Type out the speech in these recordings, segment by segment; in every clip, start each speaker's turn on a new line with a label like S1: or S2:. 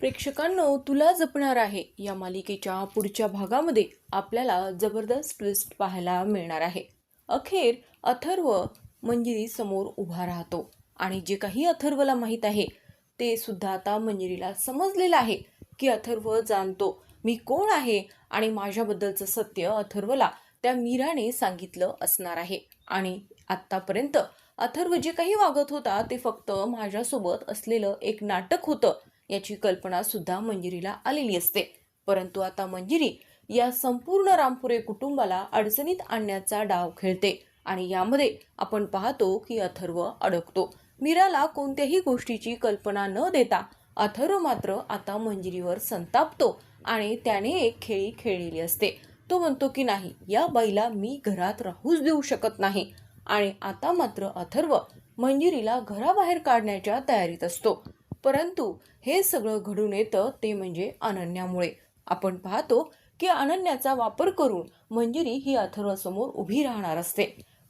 S1: प्रेक्षकांनो, तुला जपणार आहे या मालिकेच्या पुढच्या भागामध्ये आपल्याला जबरदस्त ट्विस्ट पाहायला मिळणार आहे. अखेर अथर्व मंजिरी समोर उभा राहतो आणि जे काही अथर्वला माहीत आहे ते सुद्धा आता मंजिरीला समजलेलं आहे की अथर्व जाणतो मी कोण आहे आणि माझ्याबद्दलचं सत्य अथर्वला त्या मीराने सांगितलं असणार आहे. आणि आत्तापर्यंत अथर्व जे काही वागत होता ते फक्त माझ्यासोबत असलेलं एक नाटक होतं याची कल्पना सुद्धा मंजिरीला आलेली असते. परंतु आता मंजिरी या संपूर्ण रामपुरे कुटुंबाला अडचणीत आणण्याचा डाव खेळते आणि यामध्ये आपण पाहतो की अथर्व अडकतो. मीराला कोणत्याही गोष्टीची कल्पना न देता अथर्व मात्र आता मंजिरीवर संतापतो आणि त्याने एक खेळी खेळलेली असते. तो म्हणतो की नाही, या बाईला मी घरात राहूच देऊ शकत नाही. आणि आता मात्र अथर्व मंजिरीला घराबाहेर काढण्याच्या तयारीत असतो. परंतु हे सगळं घडून येतं ते म्हणजे अनन्यामुळे. आपण पाहतो की अनन्याचा वापर करून मंजिरी ही अथर्वसमोर उभी राहणार असते.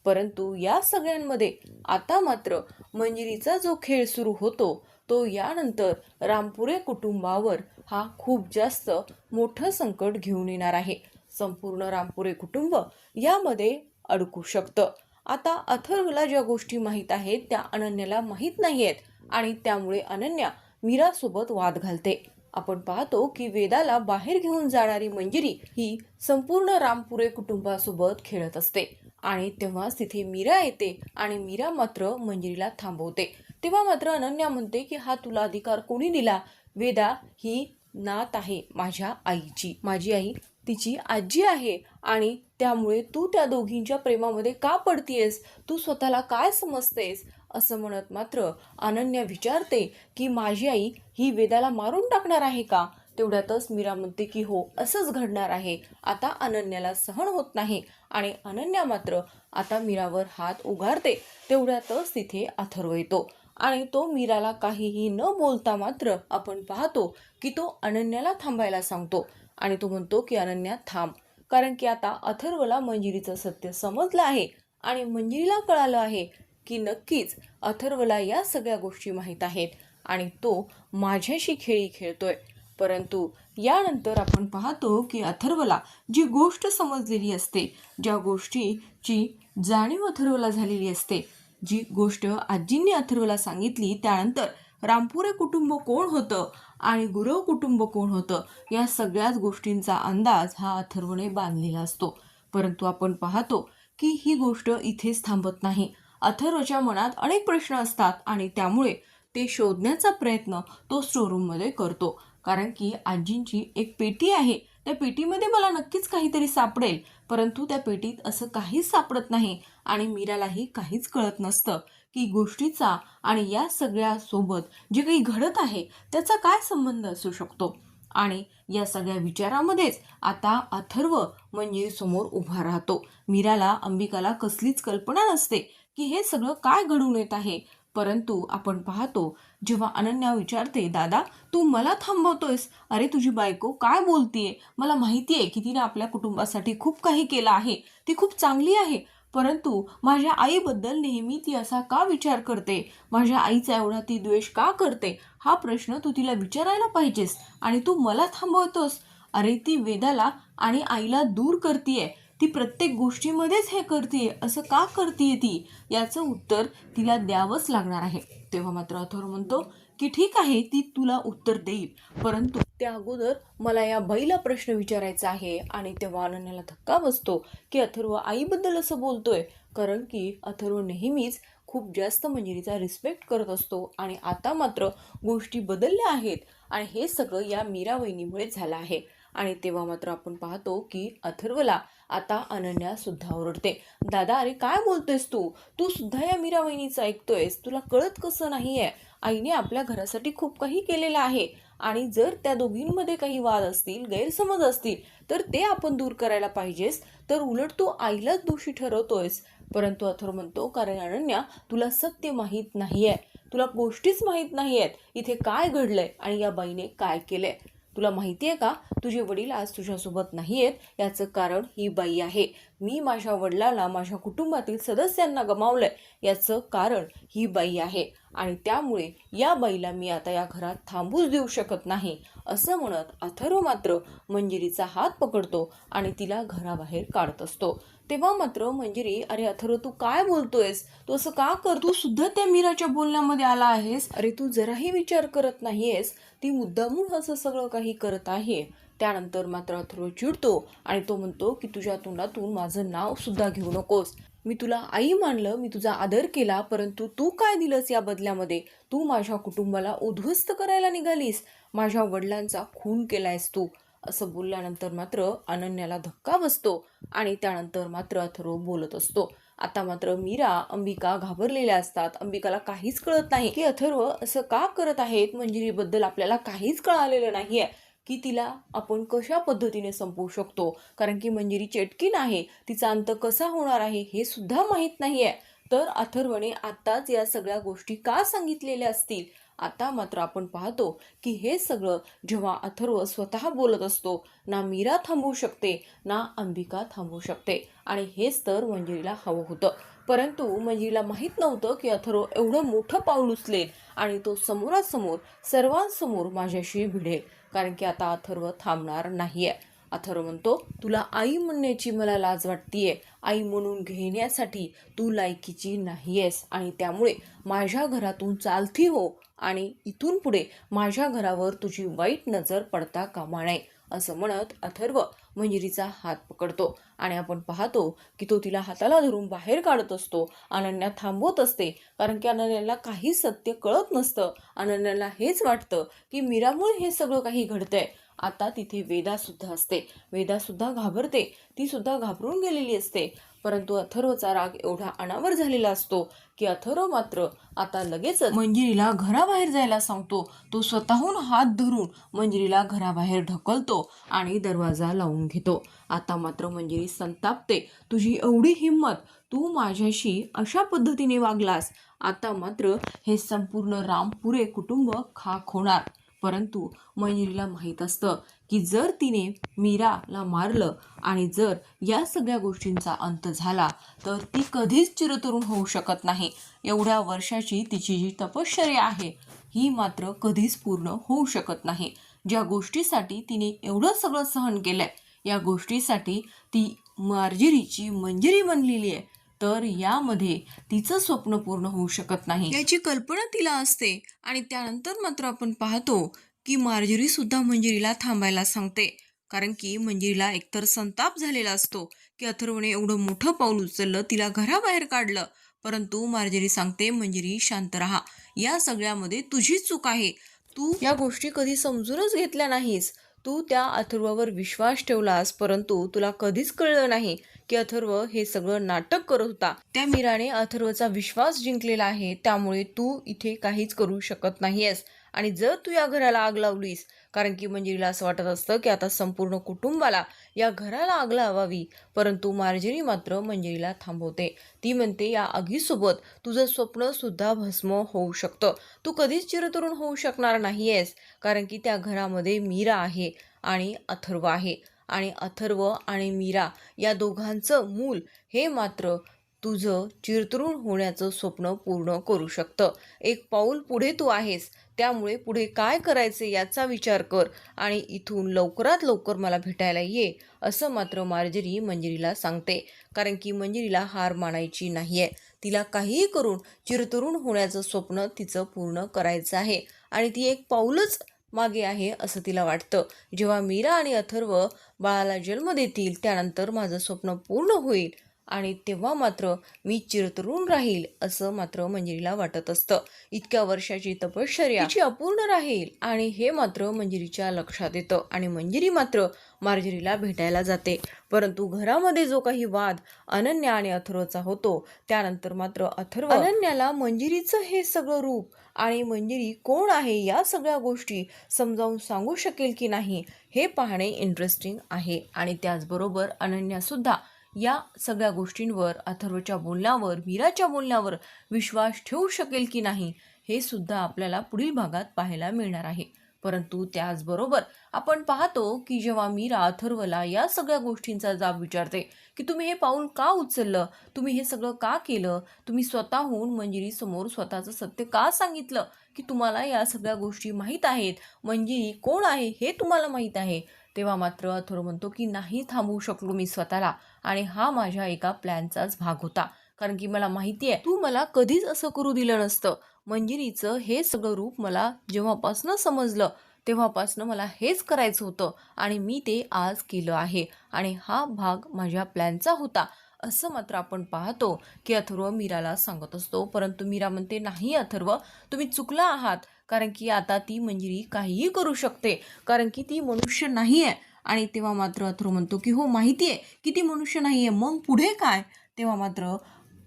S1: परंतु या सगळ्यांमध्ये आता मात्र मंजिरीचा जो खेळ सुरू होतो तो यानंतर रामपुरे कुटुंबावर हा खूप जास्त मोठं संकट घेऊन येणार आहे. संपूर्ण रामपुरे कुटुंब यामध्ये अडकू शकतं. आता अथर्वला ज्या गोष्टी माहीत आहेत त्या अनन्याला माहीत नाही आहेत आणि त्यामुळे अनन्या मीरासोबत वाद घालते. आपण पाहतो की वेदाला बाहेर घेऊन जाणारी मंजिरी ही संपूर्ण रामपुरे कुटुंबासोबत खेळत असते आणि तेव्हाच तिथे मीरा येते आणि मीरा मात्र मंजिरीला थांबवते. तेव्हा मात्र अनन्या म्हणते की हा तुला अधिकार कोणी दिला? वेदा ही नात आहे माझ्या आईची, माझी आई तिची आजी आहे आणि त्यामुळे तू त्या दोघींच्या प्रेमामध्ये का पडतीयस? तू स्वतःला काय समजतेस? असं म्हणत मात्र अनन्या विचारते की माझी आई ही वेदाला मारून टाकणार आहे का? तेवढ्यातच मीरा म्हणते की हो, असंच घडणार आहे. आता अनन्याला सहन होत नाही आणि अनन्या मात्र आता मीरावर हात उगारते. तेवढ्यातच तिथे अथर्व येतो आणि तो मीराला काहीही न बोलता मात्र आपण पाहतो की तो अनन्याला थांबायला सांगतो आणि तो म्हणतो की अनन्या थांब, कारण की आता अथर्वला मंजिरीचं सत्य समजलं आहे आणि मंजिरीला कळालं आहे की नक्कीच अथर्वला या सगळ्या गोष्टी माहीत आहेत आणि तो माझ्याशी खेळी खेळतोय. परंतु यानंतर आपण पाहतो की अथर्वला जी गोष्ट समजलेली असते, ज्या गोष्टीची जाणीव अथर्वला झालेली असते, जी गोष्ट आजींनी अथर्वला सांगितली त्यानंतर रामपुरे कुटुंब कोण होतं आणि गुरव कुटुंब कोण होतं या सगळ्याच गोष्टींचा अंदाज हा अथर्वने बांधलेला असतो. परंतु आपण पाहतो की ही गोष्ट इथेच थांबत नाही. अथर्वच्या मनात अनेक प्रश्न असतात आणि त्यामुळे ते शोधण्याचा प्रयत्न तो स्टोरूममध्ये करतो, कारण की आजींची एक पेटी आहे, त्या पेटीमध्ये मला नक्कीच काहीतरी सापडेल. परंतु त्या पेटीत असं काहीच सापडत नाही आणि मीरालाही काहीच कळत नसतं की गोष्टीचा आणि या सगळ्या सोबत जे काही घडत आहे त्याचा काय संबंध असू शकतो. आणि या सगळ्या विचारामध्येच आता अथर्व मंजिरी समोर उभा राहतो. मीराला, अंबिकाला कसलीच कल्पना नसते की हे सगळं काय घडून येत आहे. परंतु आपण पाहतो जेव्हा अनन्या विचारते, दादा तू मला थांबवतोयस? अरे तुझी बायको काय बोलतीये? मला माहिती आहे की तिने आपल्या कुटुंबासाठी खूप काही केलं आहे, ती खूप चांगली आहे. परंतु माझ्या आईबद्दल नेहमी ती असा का विचार करते? माझ्या आईचा एवढा ती द्वेष का करते? हा प्रश्न तू तिला विचारायला पाहिजेस आणि तू मला थांबवतोस. अरे ती वेदाला आणि आईला दूर करतीये, ती प्रत्येक गोष्टीमध्येच हे करतीये, असं का करतीये ती? याचं उत्तर तिला द्यावंच लागणार आहे. तेव्हा मात्र अथर्व म्हणतो की ठीक आहे, ती तुला उत्तर देईल, परंतु त्या अगोदर मला या बाईला प्रश्न विचारायचा आहे. आणि तेव्हा अनन्याला धक्का बसतो की अथर्व आईबद्दल असं बोलतोय, कारण की अथर्व नेहमीच खूप जास्त मंजिरीचा रिस्पेक्ट करत असतो आणि आता मात्र गोष्टी बदलल्या आहेत आणि हे सगळं या मीरा वहिनीमुळे झालं आहे. आणि तेव्हा मात्र आपण पाहतो की अथर्वला आता अनन्या सुद्धा ओरडते, दादा अरे काय बोलतोयस तू? तू सुद्धा या मीरा वहिनीचं ऐकतोयस? तुला कळत कसं नाहीये? आईने आपल्या घरासाठी खूप काही केलेलं आहे आणि जर त्या दोघींमध्ये काही वाद असतील, गैरसमज असतील तर ते आपण दूर करायला पाहिजेस, तर उलट तू आईलाच दोषी ठरवतोयस. परंतु अथर्व म्हणतो, कारण अनन्या तुला सत्य माहीत नाहीये, तुला गोष्टीच माहीत नाहीयेत, इथे काय घडलंय आणि या बाईने काय केलंय. तुला माहिती आहे का, तुझे वडील आज तुझ्यासोबत नाही आहेत याचं कारण ही बाई आहे. मी माझ्या वडिलांना, माझ्या कुटुंबातील सदस्यांना गमावलंय याचं कारण ही बाई आहे आणि त्यामुळे या बाईला मी आता या घरात थांबूच देऊ शकत नाही. असं म्हणत अथर्व मात्र मंजिरीचा हात पकडतो आणि तिला घराबाहेर काढत असतो. तेव्हा मात्र मंजिरी, अरे अथर्व तू काय बोलतोयस, तू असं का कर, तू सुद्धा त्या मीराच्या बोलण्यामध्ये आला आहेस. अरे तू जराही विचार करत नाहीयेस, ती मुद्दामून असं सगळं काही करत आहे. त्यानंतर मात्र अथर्व चिडतो आणि तो म्हणतो की तुझ्या तोंडातून माझं नाव सुद्धा घेऊ नकोस. मी तुला आई मानलं, मी तुझा आदर केला, परंतु तू काय दिलंस या बदल्यामध्ये? तू माझ्या कुटुंबाला उद्ध्वस्त करायला निघालीस, माझ्या वडिलांचा खून केलायस तू. असं बोलल्यानंतर मात्र अनन्याला धक्का बसतो आणि त्यानंतर मात्र अथर्व बोलत असतो. आता मात्र मीरा, अंबिका घाबरलेल्या असतात. अंबिकाला काहीच कळत नाही की अथर्व असं का करत आहेत. मंजिरीबद्दल आपल्याला काहीच कळालेलं नाहीये की तिला आपण कशा पद्धतीने संपवू शकतो, कारण की मंजिरी चेटकीन आहे, तिचा अंत कसा होणार आहे हे सुद्धा माहीत नाहीये. तर अथर्वने आत्ताच या सगळ्या गोष्टी का सांगितलेल्या असतील. आता मात्र आपण पाहतो की हे सगळं जेव्हा अथर्व स्वतः बोलत असतो, ना मीरा थांबवू शकते ना अंबिका थांबवू शकते आणि हेच तर मंजिरीला हवं होतं. परंतु मंजिरीला माहीत नव्हतं की अथर्व एवढं मोठं पाऊल उचलेल आणि तो समोरासमोर सर्वांसमोर माझ्याशी भिडेल, कारण की आता अथर्व थांबणार नाहीये. अथर्व म्हणतो, तुला आई म्हणण्याची मला लाज वाटतीये, आई म्हणून घेण्यासाठी तू लायकीची नाहीयेस आणि त्यामुळे माझ्या घरातून चालती हो आणि इथून पुढे माझ्या घरावर तुझी वाईट नजर पडता कामा नये. असं म्हणत अथर्व मंजिरीचा हात पकडतो आणि आपण पाहतो की तो तिला हाताला धरून बाहेर काढत असतो. अनन्या थांबवत असते, कारण की अनन्याला काही सत्य कळत नसतं. अनन्याला हेच वाटतं की मीरामुळे हे सगळं काही घडतंय. आता तिथे वेदा सुद्धा असते. वेदा सुद्धा घाबरते, ती सुद्धा घाबरून गेलेली असते. परंतु अथर्वचा राग एवढा अनावर झालेला असतो की अथर्व मात्र आता लगेच मंजिरीला घराबाहेर जायला सांगतो. तो स्वतःहून हात धरून मंजिरीला घराबाहेर ढकलतो आणि दरवाजा लावून घेतो. आता मात्र मंजिरी संतापते, तुझी एवढी हिंमत, तू माझ्याशी अशा पद्धतीने वागलास, आता मात्र हे संपूर्ण रामपुरे कुटुंब खाक होणार. परंतु मंजिरीला माहीत असतं की जर तिने मीराला मारलं आणि जर या सगळ्या गोष्टींचा अंत झाला तर ती कधीच चिरतरुण होऊ शकत नाही. एवढ्या वर्षाची तिची जी तपश्चर्या आहे ही मात्र कधीच पूर्ण होऊ शकत नाही. ज्या गोष्टीसाठी तिने एवढं सगळं सहन केलंय, या गोष्टीसाठी ती मार्जिरीची मंजिरी बनलेली आहे, तर यामध्ये तिचं स्वप्न पूर्ण होऊ शकत नाही याची कल्पना तिला असते. आणि त्यानंतर मात्र आपण पाहतो की मार्जरी सुद्धा मंजिरीला थांबायला सांगते, कारण की मंजिरीला एकतर संताप झालेला असतो की अथर्वने एवढं मोठं पाऊल उचललं, तिला घराबाहेर काढलं. परंतु मार्जरी सांगते, मंजिरी शांत राहा, या सगळ्यामध्ये तुझी चूक आहे, तू या गोष्टी कधी समजूनच घेतल्या नाहीस. तू त्या अथर्वावर विश्वास ठेवलास, परंतु तुला कधीच कळलं नाही की अथर्व हे सगळं नाटक करत होता. त्या मीराने अथर्वचा विश्वास जिंकलेला आहे, त्यामुळे तू इथे काहीच करू शकत नाहीयेस. आणि जर तू या घराला आग लावलीस, कारण की मंजिरीला असं वाटत असतं की आता संपूर्ण कुटुंबाला या घराला आग लावावी, परंतु मार्जरी मात्र मंजिरीला थांबवते. ती म्हणते, या आगीसोबत तुझं स्वप्न सुद्धा भस्म होऊ शकतं, तू कधीच चिरतरुण होऊ शकणार नाहीयेस, कारण की त्या घरामध्ये मीरा आहे आणि अथर्व आहे आणि अथर्व आणि मीरा या दोघांचं मूल हे मात्र तुझं चिरतरुण होण्याचं स्वप्न पूर्ण करू शकतं. एक पाऊल पुढे तू आहेस, त्यामुळे पुढे काय करायचे याचा विचार कर आणि इथून लवकरात लवकर मला भेटायला ये, असं मात्र मार्जरी मंजिरीला सांगते. कारण की मंजिरीला हार मानायची नाहीये, तिला काहीही करून चिरतरुण होण्याचं स्वप्न तिचं पूर्ण करायचं आहे आणि ती एक पाऊलच मागे आहे असं तिला वाटतं. जेव्हा मीरा आणि अथर्व बाळाला जन्म देतील, त्यानंतर माझं स्वप्न पूर्ण होईल आणि तेव्हा मात्र मी चिरतरुण राहील, असं मात्र मंजिरीला वाटत असतं. इतक्या वर्षाची तपश्चर्या तिची अपूर्ण राहील आणि हे मात्र मंजिरीच्या लक्षात येतं आणि मंजिरी मात्र मार्जरीला भेटायला जाते. परंतु घरामध्ये जो काही वाद अनन्या आणि अथर्वचा होतो, त्यानंतर मात्र अथर्व अनन्याला मंजिरीचं हे सगळं रूप आणि मंजिरी कोण आहे या सगळ्या गोष्टी समजावून सांगू शकेल की नाही हे पाहणे इंटरेस्टिंग आहे. आणि त्याचबरोबर अनन्या सुद्धा या सगळ्या गोष्टींवर, अथर्वच्या बोलण्यावर, मीराच्या बोलण्यावर विश्वास ठेवू शकेल की नाही हे सुद्धा आपल्याला पुढील भागात पाहायला मिळणार आहे. परंतु त्याचबरोबर आपण पाहतो की जेव्हा मीरा अथर्वला या सगळ्या गोष्टींचा जाब विचारते की तुम्ही हे पाऊल का उचललं, तुम्ही हे सगळं का केलं, तुम्ही स्वतःहून मंजिरीसमोर स्वतःचं सत्य का सांगितलं की तुम्हाला या सगळ्या गोष्टी माहीत आहेत, मंजिरी कोण आहे हे तुम्हाला माहीत आहे, तेव्हा मात्र अथर्व म्हणतो की नाही थांबवू शकलो मी स्वतःला आणि हा माझ्या एका प्लॅनचाच भाग होता. कारण की मला माहिती आहे तू मला कधीच असं करू दिलं नसतं. मंजिरीचं हे सगळं रूप मला जेव्हापासनं समजलं तेव्हापासनं मला हेच करायचं होतं आणि मी ते आज केलं आहे आणि हा भाग माझ्या प्लॅनचा होता, असं मात्र आपण पाहतो की अथर्व मीराला सांगत असतो. परंतु मीरा म्हणते नाही अथर्व, तुम्ही चुकला आहात, कारण की आता ती मंजिरी काहीही करू शकते, कारण की ती मनुष्य नाही आहे. आणि तेव्हा मात्र अथर्व म्हणतो की हो माहिती आहे की ती मनुष्य नाही आहे, मग पुढे काय. तेव्हा मात्र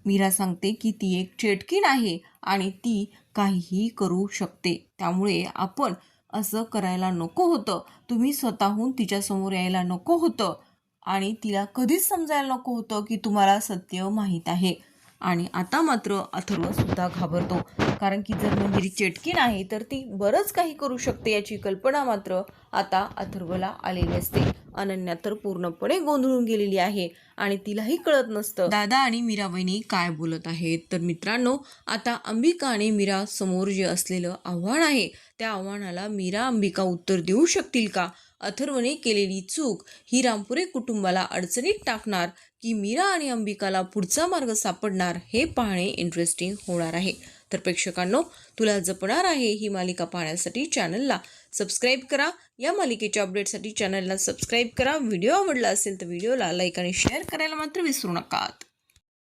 S1: मीरा सांगते की ती एक चेटकीण आहे आणि ती काहीही करू शकते, त्यामुळे आपण असं करायला नको होतं, तुम्ही स्वतःहून तिच्यासमोर यायला नको होतं आणि तिला कधीच समजायला नको होतं की तुम्हाला सत्य माहीत आहे. आणि आता मात्र अथर्व सुद्धा घाबरतो, कारण की जर मंजिरी चेटकीण आहे तर ती बरंच काही करू शकते याची कल्पना मात्र आता अथर्वला आलेली असते. अनन्या तर पूर्णपणे गोंधळून गेलेली आहे आणि तिलाही कळत नसतं दादा आणि मीराबाईंनी काय बोलत आहेत. तर मित्रांनो, आता अंबिका आणि मीरा समोर जे असलेलं आव्हान आहे त्या आव्हानाला मीरा अंबिका उत्तर देऊ शकतील का? अथर्वने केलेली चूक ही रामपुरे कुटुंबाला अडचणीत टाकणार की मीरा आणि अंबिकाला पुढचा मार्ग सापडणार, हे पाहणे इंटरेस्टिंग होणार आहे. तर प्रेक्षकांनो, तुला जपणार आहे ही मालिका पाहण्यासाठी चॅनलला सबस्क्राईब करा. या मालिकेच्या अपडेटसाठी चॅनलला सबस्क्राईब करा. व्हिडिओ आवडला असेल तर व्हिडिओला लाईक आणि शेअर करायला मात्र विसरू नका.